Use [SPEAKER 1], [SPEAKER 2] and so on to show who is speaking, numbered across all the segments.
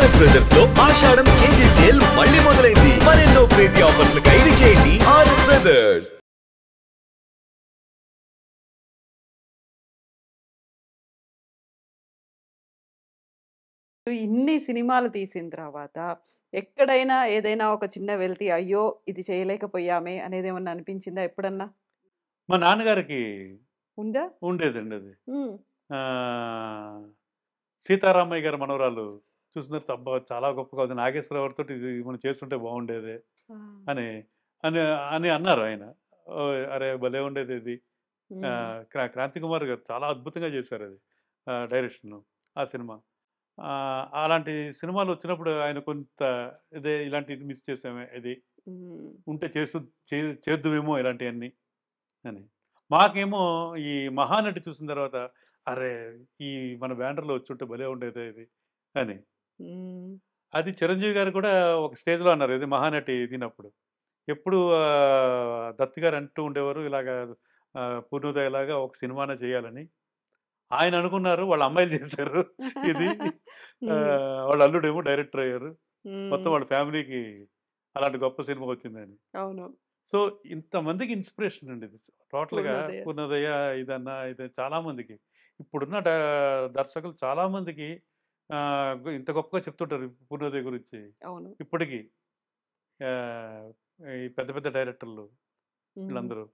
[SPEAKER 1] RS brothers లో ఆషాఢం KG sale మళ్ళీ మొదలైంది. మరెన్నో క్రేజీ ఆఫర్స్ ఖైదీ చేయండి ఆర్ఎస్ బ్రదర్స్.
[SPEAKER 2] ఇన్ని సినిమాలు తీసిన తర్వాత ఎక్కడైనా ఏదైనా ఒక చిన్న వెళ్తి అయ్యో ఇది చేయలేకపోయామే అనేది ఏమన్నా అనిపించిందా ఎప్పుడన్నా?
[SPEAKER 3] మా నాన్నగారికి
[SPEAKER 2] ఉందా?
[SPEAKER 3] ఉండేదండి అది.
[SPEAKER 2] ఉమ్,
[SPEAKER 3] సీతారామయ్య గారి మనవరాలు చూసిన అబ్బా చాలా గొప్పగా ఉంది, నాగేశ్వరరావుతో ఇది మనం చేస్తుంటే బాగుండేది
[SPEAKER 2] ఆ,
[SPEAKER 3] అని అని అని అన్నారు ఆయన. ఓ, అరే భలే ఉండేది ఇది.
[SPEAKER 2] ఉమ్,
[SPEAKER 3] క్రాంతి కుమార్ గారు చాలా అద్భుతంగా చేశారు అది, డైరెక్షన్ ఆ సినిమా. అలాంటి సినిమాలు వచ్చినప్పుడు ఆయన కొంత ఇదే ఇలాంటి ఇది మిస్ చేసామే, ఇది
[SPEAKER 2] ఉమ్,
[SPEAKER 3] ఉంటే చేద్దుమేమో ఇలాంటివన్నీ అని. మాకేమో ఈ మహానటి చూసిన తర్వాత అరే ఈ మన బ్యానర్లో వచ్చి ఉంటే భలే ఉండేది ఇది అని.
[SPEAKER 2] ఉమ్,
[SPEAKER 3] అది చిరంజీవి గారు కూడా ఒక స్టేజ్లో అన్నారు ఇది మహానటి తినప్పుడు. ఎప్పుడు దత్తు గారు అంటూ ఉండేవారు ఇలాగా పూర్ణోదయలాగా ఒక సినిమానే చేయాలని. ఆయన అనుకున్నారు, వాళ్ళ అమ్మాయిలు చేశారు ఇది.
[SPEAKER 2] ఉమ్,
[SPEAKER 3] వాళ్ళ అల్లుడేమో డైరెక్టర్ అయ్యారు. మొత్తం
[SPEAKER 2] ఉమ్,
[SPEAKER 3] వాళ్ళ ఫ్యామిలీకి అలాంటి గొప్ప సినిమా వచ్చిందని.
[SPEAKER 2] అవును.
[SPEAKER 3] సో ఇంతమందికి ఇన్స్పిరేషన్ అండి ఇది టోటల్గా.
[SPEAKER 2] పూర్ణోదయ.
[SPEAKER 3] పూర్ణోదయ ఇదన్నా ఇది చాలామందికి ఇప్పుడున్న దర్శకులు చాలామందికి ఇంత గొప్పగా చెప్తుంటారు పూర్ణోదయ గురించి
[SPEAKER 2] అవును.
[SPEAKER 3] ఇప్పటికీ. ఆ, ఈ పెద్ద పెద్ద డైరెక్టర్లు
[SPEAKER 2] ఉమ్.
[SPEAKER 3] వీళ్ళందరూ.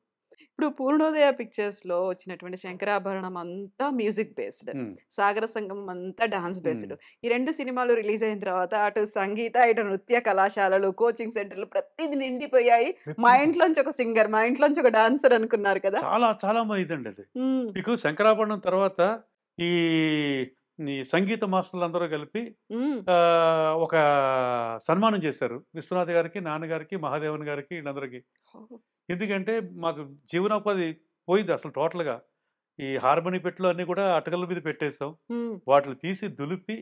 [SPEAKER 2] ఇప్పుడు పూర్ణోదయ పిక్చర్స్ లో వచ్చినటువంటి శంకరాభరణం అంతా మ్యూజిక్ బేస్డ్, సాగర సంగమం అంతా డాన్స్ బేస్డ్. ఈ రెండు సినిమాలు రిలీజ్ అయిన తర్వాత అటు సంగీత ఇటు నృత్య కళాశాలలు కోచింగ్ సెంటర్లు ప్రతిదీ నిండిపోయాయి. మా ఇంట్లోంచి ఒక సింగర్, మా ఇంట్లోంచి ఒక డాన్సర్ అనుకున్నారు కదా.
[SPEAKER 3] చాలా చాలా ఇదండి అది.
[SPEAKER 2] ఉమ్,
[SPEAKER 3] మీకు శంకరాభరణం తర్వాత ఈ ఈ సంగీత మాస్టర్లు అందరూ కలిపి
[SPEAKER 2] ఉమ్,
[SPEAKER 3] ఒక సన్మానం చేశారు విశ్వనాథ్ గారికి, నాన్నగారికి, మహాదేవన్ గారికి, వీళ్ళందరికీ. ఎందుకంటే మాకు జీవనోపాధి పోయింది అసలు టోటల్గా. ఈ హార్మోని పెట్టులు అన్నీ కూడా అటకల మీద పెట్టేసాం.
[SPEAKER 2] ఉమ్,
[SPEAKER 3] వాటిని తీసి దులిపి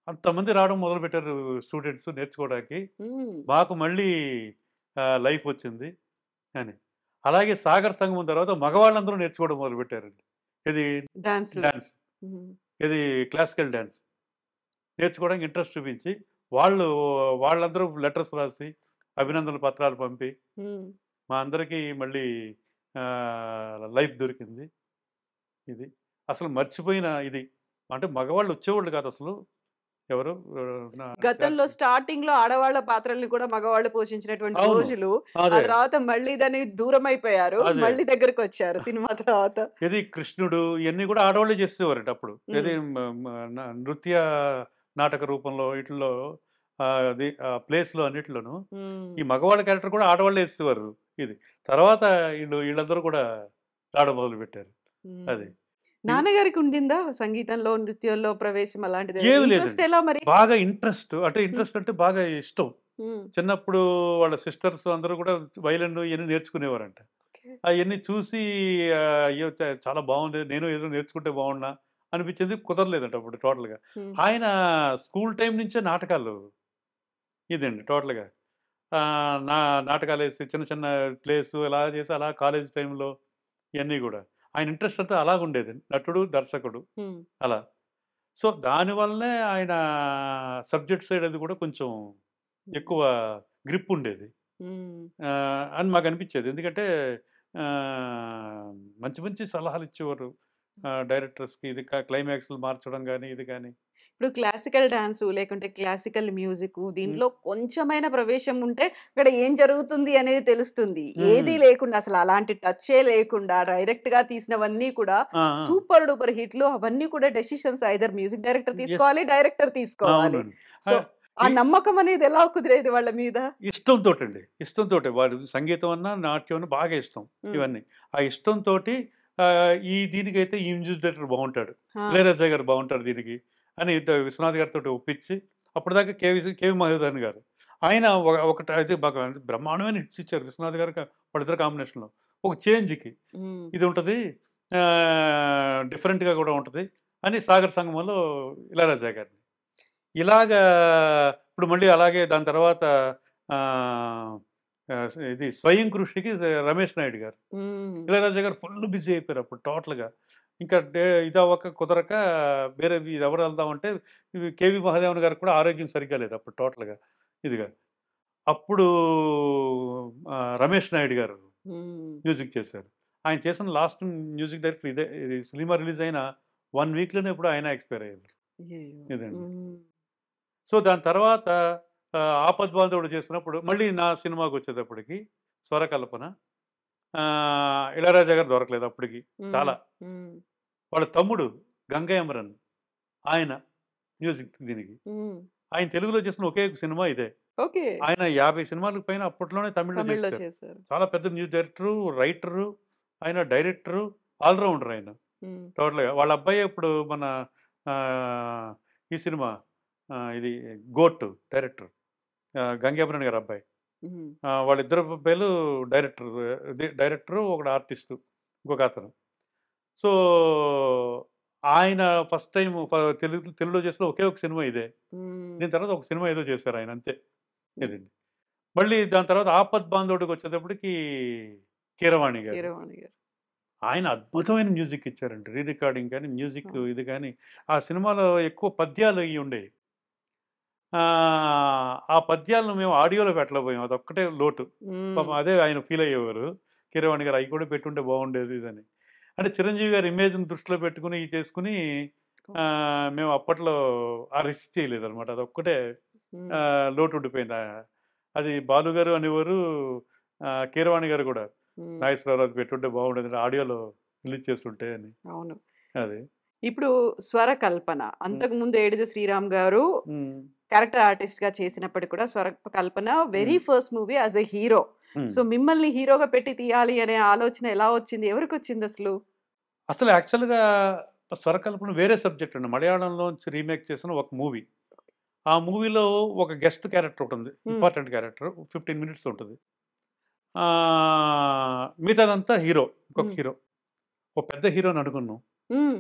[SPEAKER 3] అంతమంది రావడం మొదలుపెట్టారు స్టూడెంట్స్ నేర్చుకోవడానికి.
[SPEAKER 2] ఉమ్,
[SPEAKER 3] మాకు మళ్ళీ లైఫ్ వచ్చింది అని. అలాగే సాగర్ సంగమం తర్వాత మగవాళ్ళందరూ నేర్చుకోవడం మొదలుపెట్టారండి. ఇది
[SPEAKER 2] డాన్స్.
[SPEAKER 3] డాన్స్, ఇది క్లాసికల్ డ్యాన్స్ నేర్చుకోవడానికి ఇంట్రెస్ట్ చూపించి వాళ్ళందరూ లెటర్స్ రాసి అభినందన పత్రాలు పంపి మా అందరికీ మళ్ళీ లైఫ్ దొరికింది. ఇది అసలు మర్చిపోయిన ఇది. అంటే మగవాళ్ళు వచ్చేవాళ్ళు కాదు అసలు ఎవరు.
[SPEAKER 2] గతంలో స్టార్టింగ్ లో ఆడవాళ్ళ పాత్రల్ని కూడా మగవాళ్ళు పోషించినటువంటి
[SPEAKER 3] అవును.
[SPEAKER 2] రోజులు, ఆ
[SPEAKER 3] అదే
[SPEAKER 2] తర్వాత మళ్ళీ దాన్ని దూరం అయిపోయారు,
[SPEAKER 3] అదే.
[SPEAKER 2] మళ్ళీ దగ్గరకు వచ్చారు సినిమా తర్వాత.
[SPEAKER 3] ఇది కృష్ణుడు ఇవన్నీ కూడా ఆడవాళ్ళే చేసేవారంట అప్పుడు. ఇది నృత్య నాటక రూపంలో వీటిల్లో అది ప్లేస్లో అన్నిట్లోనూ ఈ మగవాళ్ళ క్యారెక్టర్ కూడా ఆడవాళ్ళే వేసేవారు. ఇది తర్వాత వీళ్ళందరూ కూడా ఆడ మొదలు పెట్టారు. అది
[SPEAKER 2] నాన్నగారికి ఉండిందా సంగీతంలో నృత్యంలో ప్రవేశం అలాంటిది?
[SPEAKER 3] ఏమి
[SPEAKER 2] ఇంట్రెస్ట్
[SPEAKER 3] లేదండి.
[SPEAKER 2] ఎలా మరి?
[SPEAKER 3] బాగా ఇంట్రెస్ట్ అంటే బాగా ఇష్టం. చిన్నప్పుడు వాళ్ళ సిస్టర్స్ అందరూ కూడా వైలన్ ఇవన్నీ నేర్చుకునేవారంట. అవన్నీ చూసి అయ్యో చాలా బాగుంది, నేను ఏదో నేర్చుకుంటే బాగున్నా అనిపించింది. కుదరలేదంట అప్పుడు టోటల్గా. ఆయన స్కూల్ టైం నుంచే నాటకాలు ఇదండి టోటల్గా. నా నాటకాలు వేసి చిన్న చిన్న ప్లేస్ ఎలా చేసి అలా కాలేజ్ టైంలో ఇవన్నీ కూడా ఆయన ఇంట్రెస్ట్ అంతా అలాగ ఉండేది. నటుడు, దర్శకుడు అలా. సో దానివల్లనే ఆయన సబ్జెక్ట్ సైడ్ అది కూడా కొంచెం ఎక్కువ గ్రిప్ ఉండేది అని మాకు అనిపించేది. ఎందుకంటే మంచి మంచి సలహాలు ఇచ్చేవారు డైరెక్టర్స్కి. ఇది క్లైమాక్స్లు మార్చడం కానీ ఇది కానీ.
[SPEAKER 2] ఇప్పుడు క్లాసికల్ డాన్స్ లేకుంటే క్లాసికల్ మ్యూజిక్ దీంట్లో కొంచెమైనా ప్రవేశం ఉంటే అక్కడ ఏం జరుగుతుంది అనేది తెలుస్తుంది. ఏది లేకుండా అసలు అలాంటి టచ్చే లేకుండా డైరెక్ట్ గా తీసినవన్నీ కూడా సూపర్ డూపర్ హిట్లు. అవన్నీ కూడా డెసిషన్స్ ఐదర్ మ్యూజిక్ డైరెక్టర్ తీసుకోవాలి, డైరెక్టర్ తీసుకోవాలి. సో ఆ నమ్మకం అనేది ఎలా కుదిరేది వాళ్ళ మీద?
[SPEAKER 3] ఇష్టంతో అండి, ఇష్టంతో. వాడు సంగీతం అన్నా నాట్యం అన్నా బాగా ఇష్టం. ఇవన్నీ ఆ ఇష్టంతో ఈ దీనికైతే ఈ మ్యూజిక్ డైరెక్టర్ బాగుంటాడు, ఇళయరాజా గారు బాగుంటారు దీనికి అని విశ్వనాథ్ గారితో ఒప్పించి అప్పటిదాకా కేవి మహేంద్రన్ గారు ఆయన ఒకటి అయితే బాగా బ్రహ్మాండమైన హిట్స్ ఇచ్చారు విశ్వనాథ్ గారికి. వాళ్ళిద్దరు కాంబినేషన్లో ఒక చేంజ్కి ఇది ఉంటుంది, డిఫరెంట్గా కూడా ఉంటుంది అని సాగర్ సంగమంలో ఇళయరాజా గారిని ఇలాగా. ఇప్పుడు మళ్ళీ అలాగే దాని తర్వాత ఇది స్వయం కృషికి రమేష్ నాయుడు గారు, ఇళయరాజా గారు ఫుల్ బిజీ అయిపోయారు అప్పుడు టోటల్గా. ఇంకా ఇది అవ్వక కుదరక వేరే ఇది ఎవరు వెళ్దామంటే ఇవి కేవి మహాదేవన్ గారికి కూడా ఆరోగ్యం సరిగ్గా లేదు అప్పుడు టోటల్గా ఇదిగా. అప్పుడు రమేష్ నాయుడు గారు మ్యూజిక్ చేశారు. ఆయన చేసిన లాస్ట్ మ్యూజిక్ డైరెక్టర్ ఇదే. ఇది సినిమా రిలీజ్ అయిన 1 వీక్లోనే ఇప్పుడు ఆయన ఎక్స్పైర్ అయ్యారు. ఇదండి. సో దాని తర్వాత ఆపద్ బాంధవుడు చేసినప్పుడు మళ్ళీ నా సినిమాకి వచ్చేటప్పటికి స్వరకల్పన ఇళయరాజా గారు దొరకలేదు అప్పటికి చాలా. వాళ్ళ తమ్ముడు గంగా అమరన్ ఆయన మ్యూజిక్ దీనికి. ఆయన తెలుగులో చేసిన ఒకే ఒక సినిమా ఇదే. ఆయన 50 సినిమాలకు పైన అప్పట్లోనే తమిళ్లో చేశారు. చాలా పెద్ద మ్యూజిక్ డైరెక్టరు, రైటరు, ఆయన డైరెక్టరు, ఆల్రౌండర్ ఆయన టోటల్గా. వాళ్ళ అబ్బాయి ఇప్పుడు మన ఈ సినిమా ఇది గోట్ డైరెక్టర్ గంగాభరణ్ గారి అబ్బాయి. వాళ్ళిద్దరు అబ్బాయిలు డైరెక్టరు ఒకడు ఆర్టిస్టు ఇంకొక అతను. సో ఆయన ఫస్ట్ టైం తెలుగులో చేసిన ఒకే ఒక సినిమా ఇదే. దీని తర్వాత ఒక సినిమా ఏదో చేశారు ఆయన అంతే. ఇదండి. మళ్ళీ దాని తర్వాత ఆపద్ బాంధవుడికి వచ్చేటప్పటికి కీరవాణి గారు. ఆయన అద్భుతమైన మ్యూజిక్ ఇచ్చారండి. రీ రికార్డింగ్ కానీ మ్యూజిక్ ఇది కానీ. ఆ సినిమాలో ఎక్కువ పద్యాలు అవి ఉండేవి. ఆ పద్యాలను మేము ఆడియోలో పెట్టలేకపోయాం, అదొక్కటే లోటు. పాపం అదే ఆయన ఫీల్ అయ్యేవారు కీరవాణి గారు. అవి కూడా పెట్టుంటే బాగుండేది ఇదని. అంటే చిరంజీవి గారి ఇమేజ్ని దృష్టిలో పెట్టుకుని చేసుకుని మేము అప్పట్లో ఆ రిస్క్ చేయలేదు అనమాట. అదొక్కటే లోటు ఉండిపోయింది. అది బాలు గారు అనేవారు, కీరవాణి గారు కూడా నాగేశ్వరరావు పెట్టుంటే బాగుండేది ఆడియోలో రిలీజ్ చేస్తుంటే అని.
[SPEAKER 2] అవును.
[SPEAKER 3] అది
[SPEAKER 2] ఇప్పుడు స్వర కల్పన అంతకు ముందు ఏడిది శ్రీరామ్ గారు క్యారెక్టర్ ఆర్టిస్ట్ గా చేసినప్పటికీ కూడా Swara Kalpana very first movie as a hero. So మిమ్మల్ని హీరోగా పెట్టి తీయాలి అనే ఆలోచన ఎలా వచ్చింది, ఎవరికి వచ్చింది అసలు?
[SPEAKER 3] అసలు యాక్చువల్గా స్వరకల్పన వేరే సబ్జెక్ట్ అండి. మలయాళంలో రీమేక్ చేసిన ఒక మూవీ. ఆ మూవీలో ఒక గెస్ట్ క్యారెక్టర్ ఉంటుంది, ఇంపార్టెంట్ క్యారెక్టర్, 15 minutes ఉంటుంది. మిగతాదంతా హీరో, ఇంకొక హీరో, ఒక పెద్ద హీరోని అనుకున్నాం.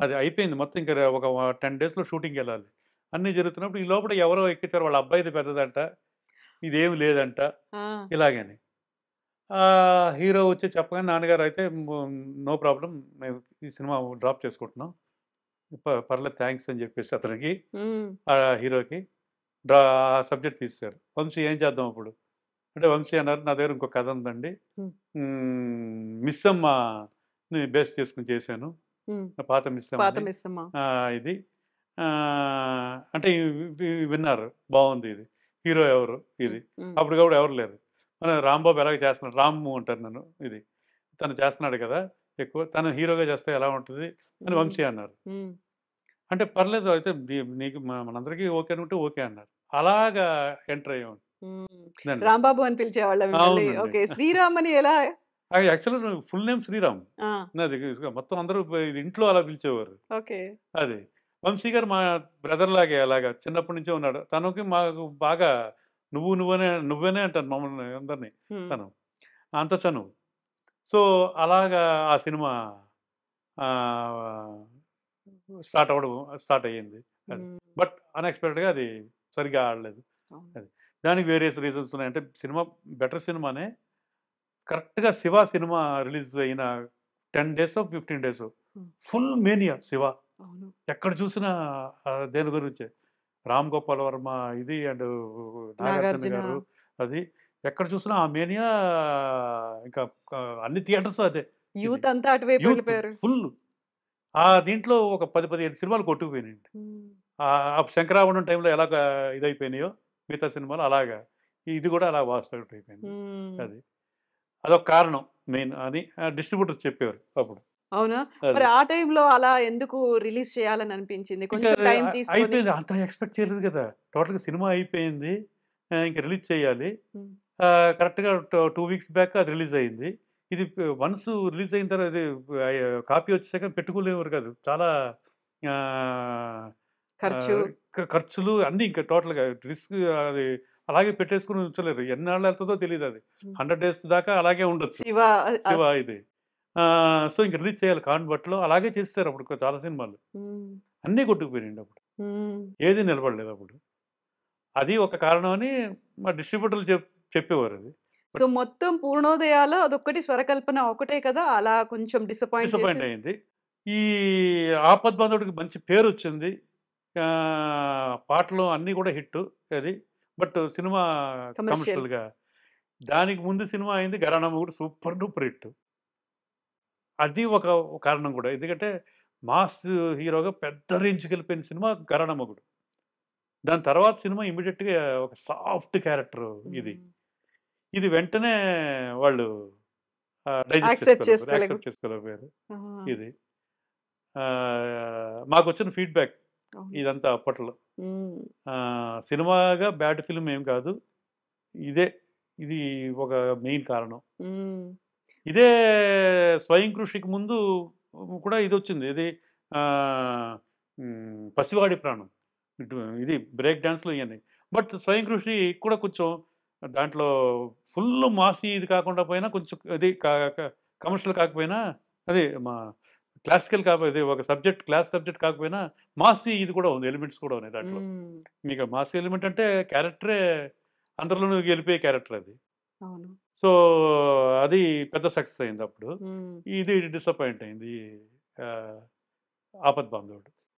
[SPEAKER 3] అది అయిపోయింది మొత్తం. ఇంకా ఒక 10 daysలో షూటింగ్ వెళ్ళాలి. అన్నీ జరుగుతున్నప్పుడు ఈ లోపల ఎవరో ఎక్కించారు, వాళ్ళ అబ్బాయిది పెద్దదంట, ఇదేమి లేదంట ఇలాగని. హీరో వచ్చి చెప్పగానే నాన్నగారు అయితే నో ప్రాబ్లం, మేము ఈ సినిమా డ్రాప్ చేసుకుంటున్నాం, పర్లేదు థ్యాంక్స్ అని చెప్పేసి అతనికి ఆ హీరోకి సబ్జెక్ట్ తీశారు. వంశీ ఏం చేద్దాం అప్పుడు అంటే, వంశీ అన్నారు నా దగ్గర ఇంకో కథ ఉందండి, మిస్సమ్మ బేస్ చేసుకుని చేశాను, పాత మిస్సమ్మ ఇది అంటే విన్నారు, బాగుంది ఇది, హీరో ఎవరు ఇది, అప్పుడు కూడా ఎవరు లేరు, మన రాంబాబు ఎలాగ చేస్తున్నాడు, రాము అంటారు నన్ను, ఇది తను చేస్తున్నాడు కదా ఎక్కువ, తను హీరోగా చేస్తే ఎలా ఉంటుంది అని వంశీ అన్నారు. అంటే పర్లేదు అయితే నీకు మనందరికీ ఓకే అనుకుంటే ఓకే అన్నారు. అలాగా ఎంటర్ అయ్యాం.
[SPEAKER 2] రాంబాబు అని పిలిచేవాళ్ళం. శ్రీరామ్ అని ఎలా?
[SPEAKER 3] యాక్చువల్గా ఫుల్ నేమ్ శ్రీరామ్ నాది, మొత్తం అందరూ ఇంట్లో అలా పిలిచేవారు. అది వంశీ గారు మా బ్రదర్ లాగే, అలాగా చిన్నప్పటి నుంచే ఉన్నాడు. తనకి మాకు బాగా నువ్వేనే అంటాను మమ్మల్ని అందరినీ, తను అంత చనువు. అలాగా ఆ సినిమా స్టార్ట్ అయ్యింది. బట్ అన్ఎక్స్పెక్టెడ్గా అది సరిగ్గా ఆడలేదు. అది దానికి వేరియస్ రీజన్స్ ఉన్నాయి. అంటే సినిమా బెటర్ సినిమానే, కరెక్ట్గా శివ సినిమా రిలీజ్ అయిన 10 days 15 days full mania Shiva. ఎక్కడ చూసినా దేని గురించే, రామ్ గోపాల్ వర్మ ఇది అండ్ నాగార్జున గారు, అది ఎక్కడ చూసినా ఆ మేనియా. ఇంకా అన్ని థియేటర్స్ అదే,
[SPEAKER 2] యూత్ అంతా అటువైపు వెళ్ళిపోయారు
[SPEAKER 3] ఫుల్. ఆ దీంట్లో ఒక 10-15 సినిమాలు కొట్టుకుపోయినాయండి. శంకరాభరణం టైంలో ఎలాగ ఇదైపోయినాయో మిగతా సినిమాలు, అలాగా ఇది కూడా అలా వాస్ట్ అవుట్ అయిపోయింది. అదొక కారణం మెయిన్ అని డిస్ట్రిబ్యూటర్స్ చెప్పేవారు అప్పుడు.
[SPEAKER 2] అవునా? మరి ఆ టైంలో అలా ఎందుకు రిలీజ్ చేయాలని అనిపించింది? కొంచెం టైం తీసుకొని.
[SPEAKER 3] అయిపోయింది, అంత ఎక్స్పెక్ట్ చేయలేదు కదా. టోటల్గా సినిమా అయిపోయింది, ఇంకా రిలీజ్ చేయాలి. కరెక్ట్గా 2 weeks బ్యాక్ అది రిలీజ్ అయింది. ఇది వన్స్ రిలీజ్ అయిన తర్వాత ఇది కాపీ వచ్చాక పెట్టుకోలేవారు కాదు, చాలా ఖర్చులు అన్నీ, ఇంకా టోటల్గా రిస్క్. అది అలాగే పెట్టేసుకుని ఉంచలేరు, ఎన్నాళ్ళు వెళ్తుందో తెలియదు. అది 100 days దాకా అలాగే ఉండొచ్చు శివ ఇది. సో ఇంక రిలీజ్ చేయాలి కాన్వర్ట్లో, అలాగే చేస్తారు అప్పుడు చాలా సినిమాలు, అన్నీ కొట్టుకుపోయినాయండి అప్పుడు, ఏది నిలబడలేదు అప్పుడు. అది ఒక కారణం అని మా డిస్ట్రిబ్యూటర్లు చెప్పేవారు. అది
[SPEAKER 2] సో మొత్తం పూర్ణోదయాలో అదొక్కటి స్వరకల్పన ఒకటే కదా, అలా కొంచెం డిసప్పాయింట్
[SPEAKER 3] అయింది. ఈ ఆపద్ బాంధవుడికి మంచి పేరు వచ్చింది. పాటలు అన్నీ కూడా హిట్ అది. But cinema
[SPEAKER 2] commercial.
[SPEAKER 3] కమర్షియల్‌గా. దానికి ముందు సినిమా అయింది 'ఘరానా మొగుడు' సూపర్ డూపర్ హిట్. అది ఒక కారణం కూడా. ఎందుకంటే మాస్ హీరోగా పెద్ద రేంజ్‌కెళ్ళిపోయిన సినిమా 'ఘరానా మొగుడు'. దాని తర్వాత సినిమా ఇమ్మీడియేట్‌గా ఒక సాఫ్ట్ క్యారెక్టర్ ఇది.
[SPEAKER 2] హ్మ్.
[SPEAKER 3] ఇది వెంటనే వాళ్ళు డైజెస్ట్
[SPEAKER 2] యాక్సెప్ట్
[SPEAKER 3] చేసుకోలేకపోయారు.
[SPEAKER 2] చేసుకోలేక
[SPEAKER 3] యాక్సెప్ట్ చేసుకోలేకపోయారు
[SPEAKER 2] ఆ!
[SPEAKER 3] ఇది. మాకొచ్చిన ఫీడ్‌బ్యాక్
[SPEAKER 2] అవును.
[SPEAKER 3] ఇదంతా అప్పట్లో.
[SPEAKER 2] హ్మ్.
[SPEAKER 3] సినిమాగా బ్యాడ్ ఫిల్మ్ ఏం కాదు. ఇదే ఇది ఒక మెయిన్ కారణం.
[SPEAKER 2] హ్మ్.
[SPEAKER 3] ఇదే 'స్వయం కృషికి' ముందు కూడా ఇదొచ్చింది. ఇది ఆహ్, 'పసివాడి ప్రాణం'. ఇది బ్రేక్ డాన్స్‌లు ఇయన్నీ. బట్ 'స్వయం కృషి' కూడా కొంచెం దాంట్లో ఫుల్ మాస్ ఇది కాకుండా పోయినా కొంచెం అది క క కమర్షియల్ కాకపోయినా అదే క్లాసికల్ కాకపోతే ఒక క్లాస్ సబ్జెక్ట్ కాకపోయినా మాస్ ఇది కూడా ఉంది. ఎలిమెంట్స్ కూడా ఉన్నాయి దాంట్లో.
[SPEAKER 2] హ్మ్.
[SPEAKER 3] మీకు మాస్ ఎలిమెంట్ అంటే క్యారెక్టరే అందరిలోనూ గెలిపోయే క్యారెక్టర్ అది.
[SPEAKER 2] అవును.
[SPEAKER 3] సో, అది పెద్ద సక్సెస్ అయిందప్పుడు.
[SPEAKER 2] హ్మ్.
[SPEAKER 3] ఇది డిసప్పాయింట్ అయింది. ఆహ్, 'ఆపద్బాంధవుడు.'